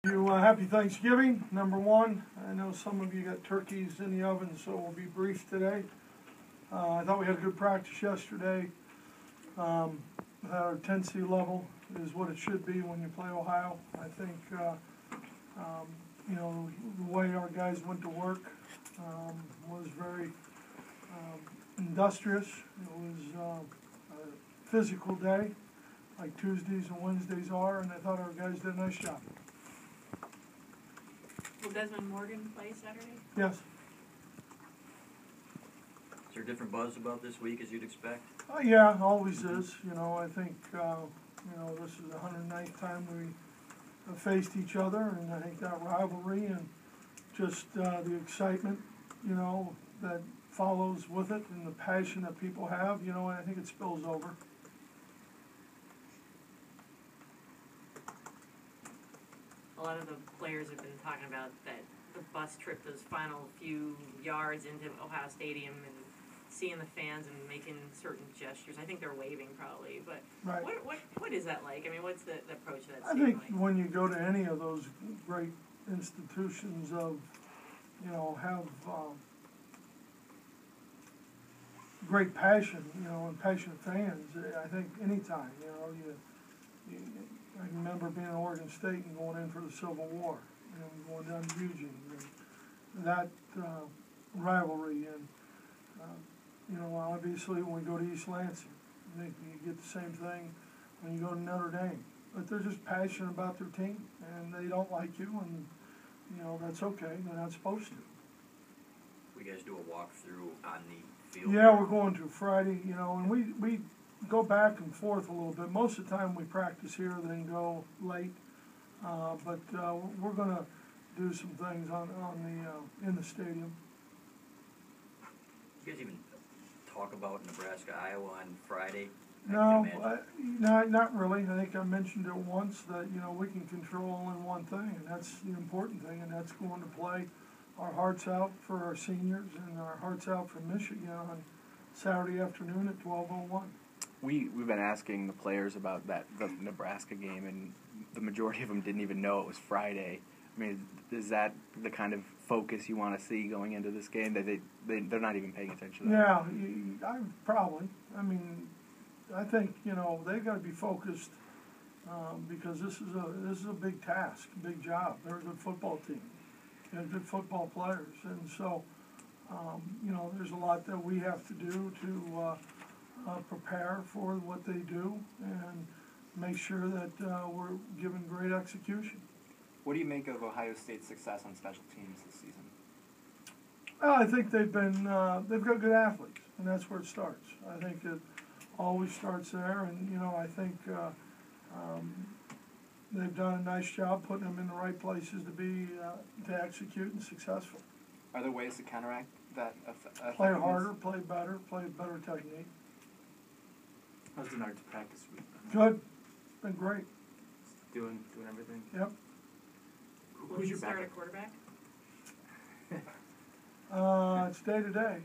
Happy Thanksgiving, number one. I know some of you got turkeys in the oven, so we'll be brief today. I thought we had a good practice yesterday. Our intensity level is what it should be when you play Ohio. I think, the way our guys went to work was very industrious. It was a physical day, like Tuesdays and Wednesdays are, and I thought our guys did a nice job. Will Desmond Morgan play Saturday? Yes. Is there a different buzz about this week as you'd expect? Yeah, always is. I think, this is the 109th time we faced each other, and I think that rivalry and just the excitement, that follows with it and the passion that people have, I think it spills over. A lot of the players have been talking about that the bus trip, those final few yards into Ohio Stadium and seeing the fans and making certain gestures. I think they're waving probably, but right. What is that like? I mean, what's the approach to that? I think like? When you go to any of those great institutions of, have great passion, and passionate fans, I think anytime, I remember being at Oregon State and going in for the Civil War, and going down to Eugene, and that rivalry, and obviously when we go to East Lansing, I think you get the same thing when you go to Notre Dame. But they're just passionate about their team, and they don't like you, and that's okay. They're not supposed to. We guys do a walkthrough on the field. Yeah, we're going to Friday, and we go back and forth a little bit. Most of the time we practice here, then go late. But we're going to do some things in the stadium. You guys even talk about Nebraska, Iowa on Friday? No, not really. I think I mentioned it once that we can control only one thing, and that's the important thing, and that's going to play our hearts out for our seniors and our hearts out for Michigan on Saturday afternoon at 12:01. We've been asking the players about the Nebraska game, and the majority of them didn't even know it was Friday. I mean, is that the kind of focus you want to see going into this game? That they're not even paying attention to that? Yeah, probably. I mean, I think they've got to be focused because this is a big task, a big job. They're a good football team. They have good football players, and so there's a lot that we have to do to prepare for what they do and make sure that we're giving great execution. What do you make of Ohio State's success on special teams this season? I think they've got good athletes, and that's where it starts. I think it always starts there, and I think they've done a nice job putting them in the right places to execute and successful. Are there ways to counteract that? Play harder, play better, play better technique. How's Denard to practice week? Good, been great. Doing everything. Yep. Will you start at quarterback? It's day to day.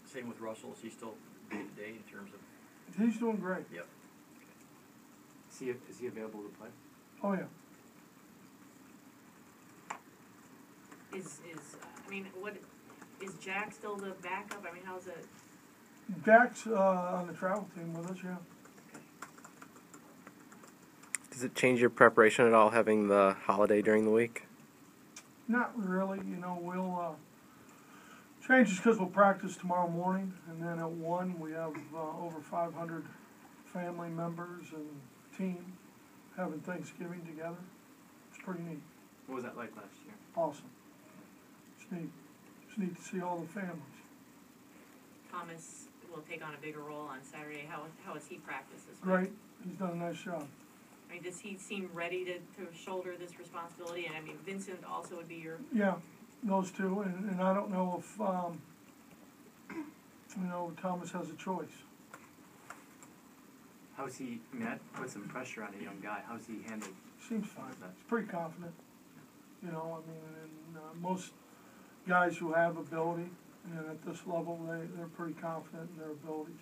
Same with Russell. Is he still day to day in terms of? He's doing great. Yep. Is he available to play? Oh yeah. What is Jack still the backup? I mean, how's it? Jack's on the travel team with us, yeah. Does it change your preparation at all having the holiday during the week? Not really. We'll change just because we'll practice tomorrow morning, and then at 1 we have over 500 family members and team having Thanksgiving together. It's pretty neat. What was that like last year? Awesome. It's neat. It's neat to see all the families. Thomas will take on a bigger role on Saturday. How has he practiced this week? Great. He's done a nice job. I mean, does he seem ready to shoulder this responsibility? And I mean, Vincent also would be your... Yeah, those two. And I don't know if, Thomas has a choice. How's he, that puts some pressure on a young guy. How's he handled? Seems fine. He's pretty confident. Most guys who have ability, and at this level, they're pretty confident in their abilities.